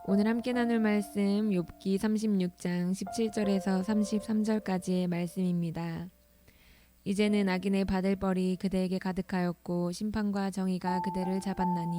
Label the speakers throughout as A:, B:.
A: 오늘 함께 나눌 말씀 욥기 36장 17절에서 33절까지의 말씀입니다. 이제는 악인의 받을 벌이 그대에게 가득하였고 심판과 정의가 그대를 잡았나니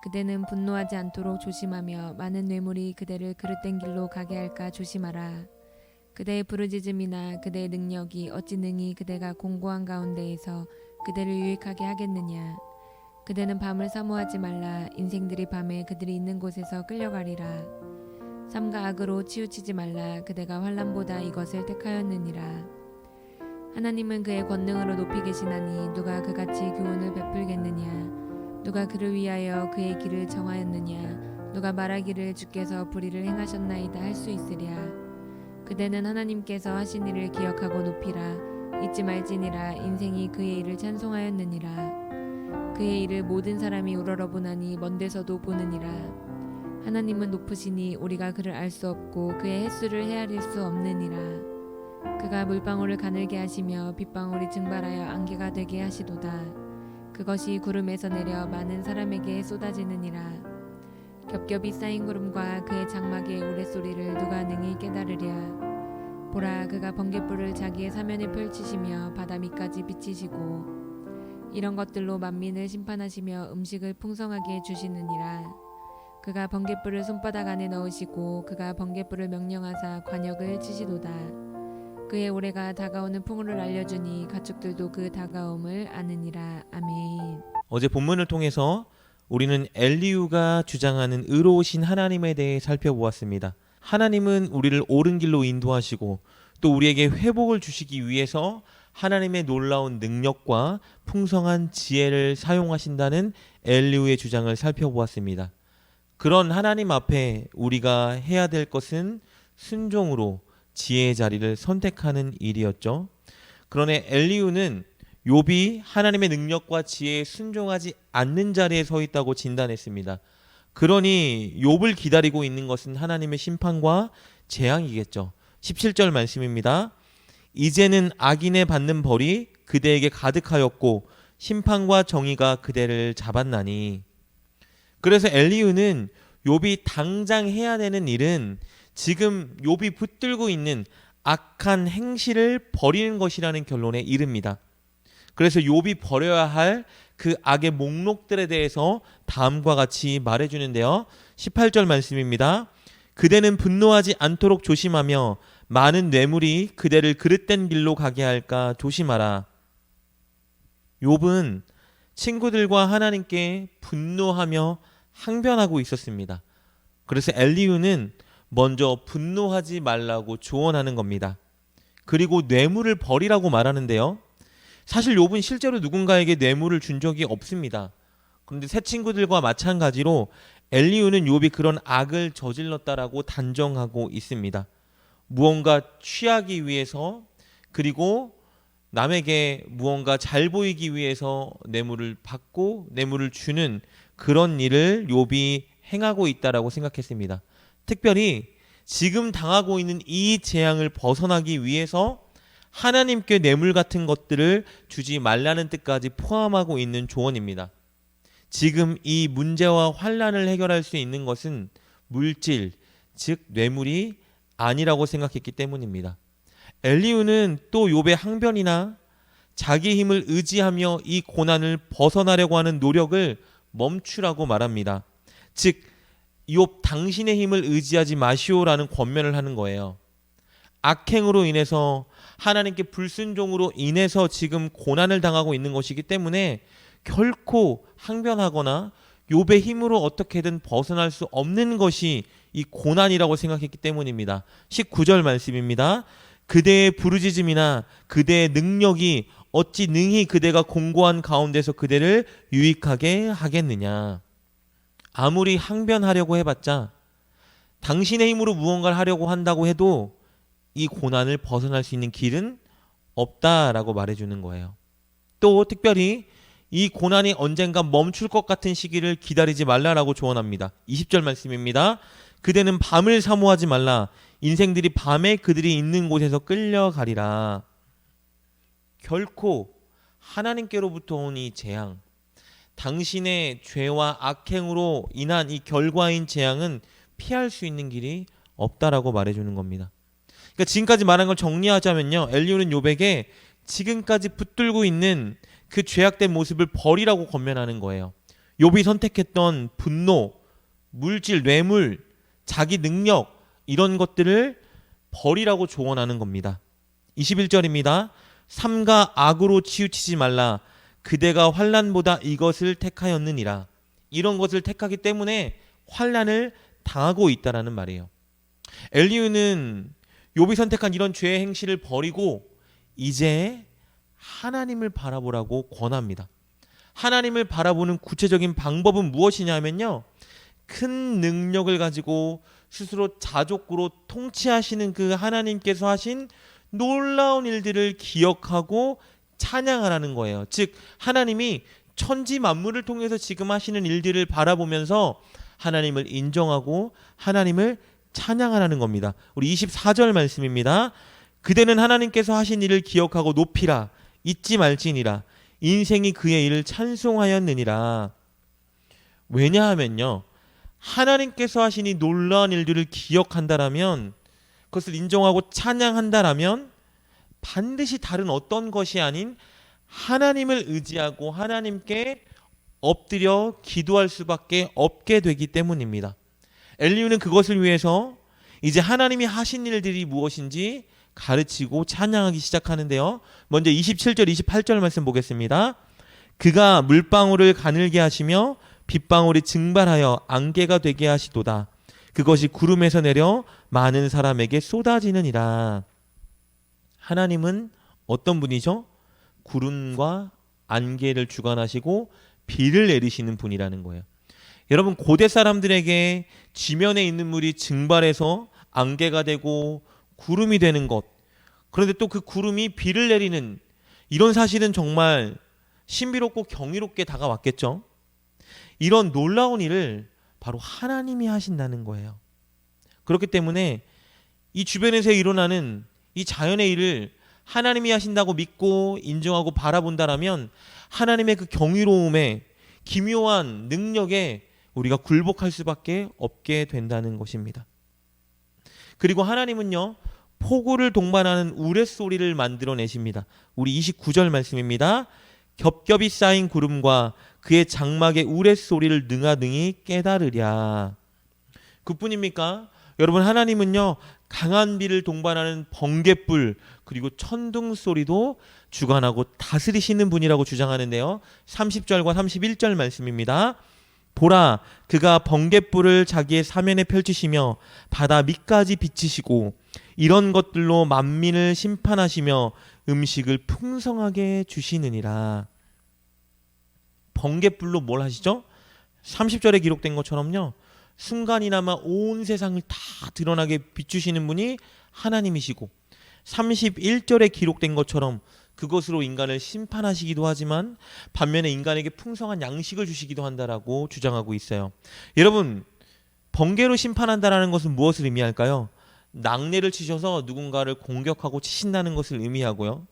A: 그대는 분노하지 않도록 조심하며 많은 뇌물이 그대를 그릇된 길로 가게 할까 조심하라. 그대의 부르짖음이나 그대의 능력이 어찌 능히 그대가 공고한 가운데에서 그대를 유익하게 하겠느냐. 그대는 밤을 사모하지 말라. 인생들이 밤에 그들이 있는 곳에서 끌려가리라. 삼가 악으로 치우치지 말라. 그대가 환난보다 이것을 택하였느니라. 하나님은 그의 권능으로 높이 계시나니 누가 그같이 교훈을 베풀겠느냐. 누가 그를 위하여 그의 길을 정하였느냐. 누가 말하기를 주께서 불의를 행하셨나이다 할 수 있으랴. 그대는 하나님께서 하신 일을 기억하고 높이라. 잊지 말지니라. 인생이 그의 일을 찬송하였느니라. 그의 일을 모든 사람이 우러러보나니 먼 데서도 보느니라. 하나님은 높으시니 우리가 그를 알 수 없고 그의 횟수를 헤아릴 수 없느니라. 그가 물방울을 가늘게 하시며 빗방울이 증발하여 안개가 되게 하시도다. 그것이 구름에서 내려 많은 사람에게 쏟아지느니라. 겹겹이 쌓인 구름과 그의 장막의 우레소리를 누가 능히 깨달으랴. 보라, 그가 번갯불을 자기의 사면에 펼치시며 바다 밑까지 비치시고 이런 것들로 만민을 심판하시며 음식을 풍성하게 주시느니라. 그가 번갯불을 손바닥 안에 넣으시고 그가 번갯불을 명령하사 관역을 치시도다. 그의 오래가 다가오는 풍우를 알려주니 가축들도 그 다가옴을 아느니라. 아멘.
B: 어제 본문을 통해서 우리는 엘리후가 주장하는 의로우신 하나님에 대해 살펴보았습니다. 하나님은 우리를 옳은 길로 인도하시고 또 우리에게 회복을 주시기 위해서 하나님의 놀라운 능력과 풍성한 지혜를 사용하신다는 엘리후의 주장을 살펴보았습니다. 그런 하나님 앞에 우리가 해야 될 것은 순종으로 지혜의 자리를 선택하는 일이었죠. 그러나 엘리후는 욥이 하나님의 능력과 지혜에 순종하지 않는 자리에 서 있다고 진단했습니다. 그러니 욥을 기다리고 있는 것은 하나님의 심판과 재앙이겠죠. 17절 말씀입니다. 이제는 악인의 받는 벌이 그대에게 가득하였고 심판과 정의가 그대를 잡았나니. 그래서 엘리후는 욥이 당장 해야 되는 일은 지금 욥이 붙들고 있는 악한 행실을 버리는 것이라는 결론에 이릅니다. 그래서 욥이 버려야 할 그 악의 목록들에 대해서 다음과 같이 말해주는데요. 18절 말씀입니다. 그대는 분노하지 않도록 조심하며 많은 뇌물이 그대를 그릇된 길로 가게 할까 조심하라. 욥은 친구들과 하나님께 분노하며 항변하고 있었습니다. 그래서 엘리후는 먼저 분노하지 말라고 조언하는 겁니다. 그리고 뇌물을 버리라고 말하는데요. 사실 욥은 실제로 누군가에게 뇌물을 준 적이 없습니다. 그런데 새 친구들과 마찬가지로 엘리후는 욥이 그런 악을 저질렀다라고 단정하고 있습니다. 무언가 취하기 위해서 그리고 남에게 무언가 잘 보이기 위해서 뇌물을 받고 뇌물을 주는 그런 일을 욥이 행하고 있다라고 생각했습니다. 특별히 지금 당하고 있는 이 재앙을 벗어나기 위해서 하나님께 뇌물 같은 것들을 주지 말라는 뜻까지 포함하고 있는 조언입니다. 지금 이 문제와 환난을 해결할 수 있는 것은 물질, 즉 뇌물이 아니라고 생각했기 때문입니다. 엘리후는 또 욥의 항변이나 자기 힘을 의지하며 이 고난을 벗어나려고 하는 노력을 멈추라고 말합니다. 즉 욥 당신의 힘을 의지하지 마시오라는 권면을 하는 거예요. 악행으로 인해서 하나님께 불순종으로 인해서 지금 고난을 당하고 있는 것이기 때문에 결코 항변하거나 욥의 힘으로 어떻게든 벗어날 수 없는 것이 이 고난이라고 생각했기 때문입니다. 19절 말씀입니다. 그대의 부르짖음이나 그대의 능력이 어찌 능히 그대가 공고한 가운데서 그대를 유익하게 하겠느냐. 아무리 항변하려고 해봤자 당신의 힘으로 무언가를 하려고 한다고 해도 이 고난을 벗어날 수 있는 길은 없다라고 말해주는 거예요. 또 특별히 이 고난이 언젠가 멈출 것 같은 시기를 기다리지 말라라고 조언합니다. 20절 말씀입니다. 그대는 밤을 사모하지 말라. 인생들이 밤에 그들이 있는 곳에서 끌려가리라. 결코 하나님께로부터 온 이 재앙, 당신의 죄와 악행으로 인한 이 결과인 재앙은 피할 수 있는 길이 없다라고 말해주는 겁니다. 그러니까 지금까지 말한 걸 정리하자면요, 엘리후는 욥에게 지금까지 붙들고 있는 그 죄악된 모습을 버리라고 권면하는 거예요. 욥이 선택했던 분노, 물질, 뇌물, 자기 능력, 이런 것들을 버리라고 조언하는 겁니다. 21절입니다. 삼가 악으로 치우치지 말라. 그대가 환난보다 이것을 택하였느니라. 이런 것을 택하기 때문에 환난을 당하고 있다라는 말이에요. 엘리후는 욥이 선택한 이런 죄의 행실을 버리고 이제 하나님을 바라보라고 권합니다. 하나님을 바라보는 구체적인 방법은 무엇이냐면요, 큰 능력을 가지고 스스로 자족으로 통치하시는 그 하나님께서 하신 놀라운 일들을 기억하고 찬양하라는 거예요. 즉 하나님이 천지 만물을 통해서 지금 하시는 일들을 바라보면서 하나님을 인정하고 하나님을 찬양하라는 겁니다. 우리 24절 말씀입니다. 그대는 하나님께서 하신 일을 기억하고 높이라. 잊지 말지니라. 인생이 그의 일을 찬송하였느니라. 왜냐하면요, 하나님께서 하신 이 놀라운 일들을 기억한다라면, 그것을 인정하고 찬양한다라면 반드시 다른 어떤 것이 아닌 하나님을 의지하고 하나님께 엎드려 기도할 수밖에 없게 되기 때문입니다. 엘리후는 그것을 위해서 이제 하나님이 하신 일들이 무엇인지 가르치고 찬양하기 시작하는데요. 먼저 27절 28절 말씀 보겠습니다. 그가 물방울을 가늘게 하시며 빗방울이 증발하여 안개가 되게 하시도다. 그것이 구름에서 내려 많은 사람에게 쏟아지느니라. 하나님은 어떤 분이죠? 구름과 안개를 주관하시고 비를 내리시는 분이라는 거예요. 여러분, 고대 사람들에게 지면에 있는 물이 증발해서 안개가 되고 구름이 되는 것, 그런데 또 그 구름이 비를 내리는 이런 사실은 정말 신비롭고 경이롭게 다가왔겠죠. 이런 놀라운 일을 바로 하나님이 하신다는 거예요. 그렇기 때문에 이 주변에서 일어나는 이 자연의 일을 하나님이 하신다고 믿고 인정하고 바라본다라면 하나님의 그 경이로움에, 기묘한 능력에 우리가 굴복할 수밖에 없게 된다는 것입니다. 그리고 하나님은요, 폭우를 동반하는 우레소리를 만들어내십니다. 우리 29절 말씀입니다. 겹겹이 쌓인 구름과 그의 장막의 우레소리를 능하능히 깨달으랴. 그뿐입니까? 여러분, 하나님은요, 강한 비를 동반하는 번갯불 그리고 천둥 소리도 주관하고 다스리시는 분이라고 주장하는데요. 30절과 31절 말씀입니다. 보라, 그가 번갯불을 자기의 사면에 펼치시며 바다 밑까지 비치시고 이런 것들로 만민을 심판하시며 음식을 풍성하게 주시느니라. 번갯불로 뭘 하시죠? 30절에 기록된 것처럼요, 순간이나마 온 세상을 다 드러나게 비추시는 분이 하나님이시고, 31절에 기록된 것처럼 그것으로 인간을 심판하시기도 하지만 반면에 인간에게 풍성한 양식을 주시기도 한다라고 주장하고 있어요. 여러분, 번개로 심판한다라는 것은 무엇을 의미할까요? 낙뢰를 치셔서 누군가를 공격하고 치신다는 것을 의미하고요.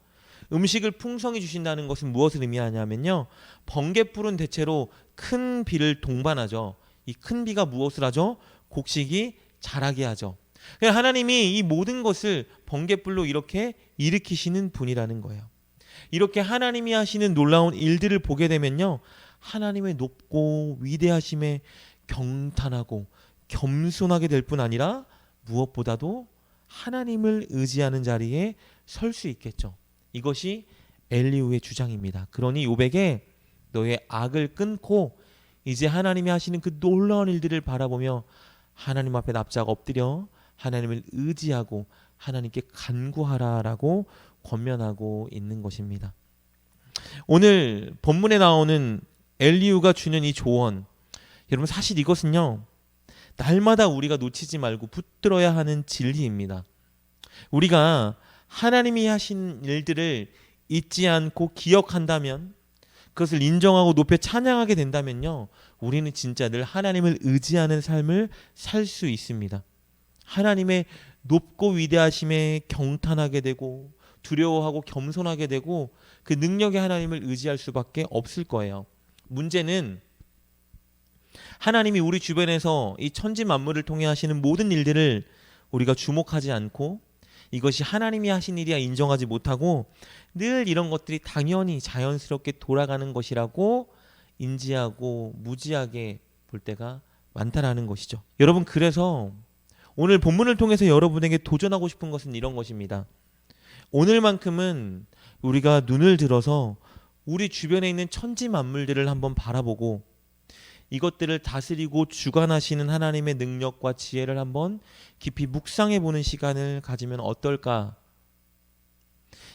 B: 음식을 풍성히 주신다는 것은 무엇을 의미하냐면요, 번갯불은 대체로 큰 비를 동반하죠. 이 큰 비가 무엇을 하죠? 곡식이 자라게 하죠. 하나님이 이 모든 것을 번갯불로 이렇게 일으키시는 분이라는 거예요. 이렇게 하나님이 하시는 놀라운 일들을 보게 되면요, 하나님의 높고 위대하심에 경탄하고 겸손하게 될 뿐 아니라 무엇보다도 하나님을 의지하는 자리에 설 수 있겠죠. 이것이 엘리후의 주장입니다. 그러니 욥에게 너의 악을 끊고 이제 하나님이 하시는 그 놀라운 일들을 바라보며 하나님 앞에 납작 엎드려 하나님을 의지하고 하나님께 간구하라라고 권면하고 있는 것입니다. 오늘 본문에 나오는 엘리후가 주는 이 조언, 여러분 사실 이것은요, 날마다 우리가 놓치지 말고 붙들어야 하는 진리입니다. 우리가 하나님이 하신 일들을 잊지 않고 기억한다면, 그것을 인정하고 높여 찬양하게 된다면요, 우리는 진짜 늘 하나님을 의지하는 삶을 살 수 있습니다. 하나님의 높고 위대하심에 경탄하게 되고 두려워하고 겸손하게 되고 그 능력의 하나님을 의지할 수밖에 없을 거예요. 문제는 하나님이 우리 주변에서 이 천지 만물을 통해 하시는 모든 일들을 우리가 주목하지 않고 이것이 하나님이 하신 일이야 인정하지 못하고 늘 이런 것들이 당연히 자연스럽게 돌아가는 것이라고 인지하고 무지하게 볼 때가 많다라는 것이죠. 여러분, 그래서 오늘 본문을 통해서 여러분에게 도전하고 싶은 것은 이런 것입니다. 오늘만큼은 우리가 눈을 들어서 우리 주변에 있는 천지 만물들을 한번 바라보고 이것들을 다스리고 주관하시는 하나님의 능력과 지혜를 한번 깊이 묵상해 보는 시간을 가지면 어떨까?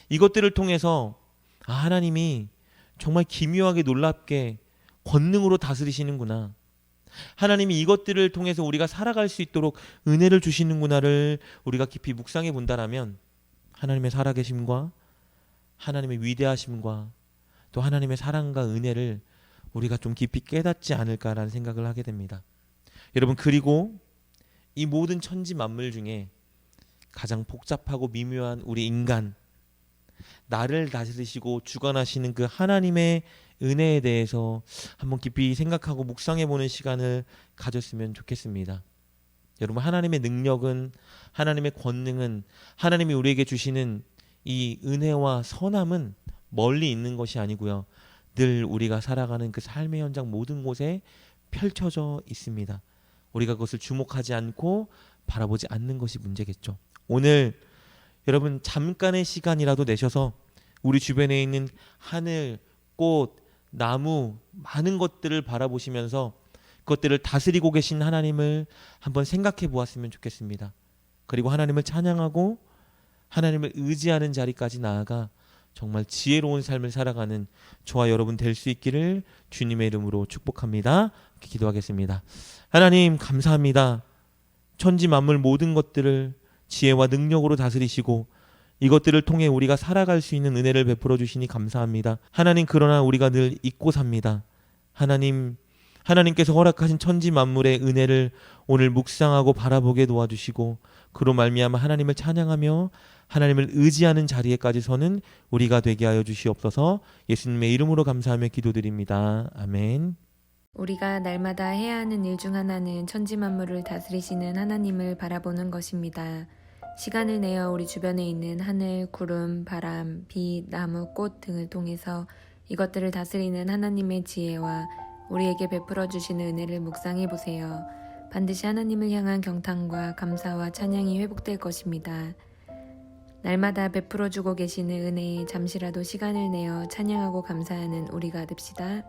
B: 이것들을 통해서 하나님이 정말 기묘하게 놀랍게 권능으로 다스리시는구나. 하나님이 이것들을 통해서 우리가 살아갈 수 있도록 은혜를 주시는구나를 우리가 깊이 묵상해 본다라면 하나님의 살아계심과 하나님의 위대하심과 또 하나님의 사랑과 은혜를 우리가 좀 깊이 깨닫지 않을까라는 생각을 하게 됩니다. 여러분, 그리고 이 모든 천지 만물 중에 가장 복잡하고 미묘한 우리 인간, 나를 다스리시고 주관하시는 그 하나님의 은혜에 대해서 한번 깊이 생각하고 묵상해 보는 시간을 가졌으면 좋겠습니다. 여러분, 하나님의 능력은, 하나님의 권능은, 하나님이 우리에게 주시는 이 은혜와 선함은 멀리 있는 것이 아니고요. 늘 우리가 살아가는 그 삶의 현장 모든 곳에 펼쳐져 있습니다. 우리가 그것을 주목하지 않고 바라보지 않는 것이 문제겠죠. 오늘 여러분, 잠깐의 시간이라도 내셔서 우리 주변에 있는 하늘, 꽃, 나무, 많은 것들을 바라보시면서 그것들을 다스리고 계신 하나님을 한번 생각해 보았으면 좋겠습니다. 그리고 하나님을 찬양하고 하나님을 의지하는 자리까지 나아가 정말 지혜로운 삶을 살아가는 저와 여러분 될 수 있기를 주님의 이름으로 축복합니다. 기도하겠습니다. 하나님, 감사합니다. 천지 만물 모든 것들을 지혜와 능력으로 다스리시고 이것들을 통해 우리가 살아갈 수 있는 은혜를 베풀어 주시니 감사합니다. 하나님, 그러나 우리가 늘 잊고 삽니다. 하나님께서 허락하신 천지 만물의 은혜를 오늘 묵상하고 바라보게 도와주시고 그로 말미암아 하나님을 찬양하며 하나님을 의지하는 자리에까지 서는 우리가 되게 하여 주시옵소서. 예수님의 이름으로 감사하며 기도드립니다. 아멘.
A: 우리가 날마다 해야 하는 일 중 하나는 천지 만물을 다스리시는 하나님을 바라보는 것입니다. 시간을 내어 우리 주변에 있는 하늘, 구름, 바람, 비, 나무, 꽃 등을 통해서 이것들을 다스리는 하나님의 지혜와 우리에게 베풀어 주시는 은혜를 묵상해 보세요. 반드시 하나님을 향한 경탄과 감사와 찬양이 회복될 것입니다. 날마다 베풀어 주고 계시는 은혜에 잠시라도 시간을 내어 찬양하고 감사하는 우리가 됩시다.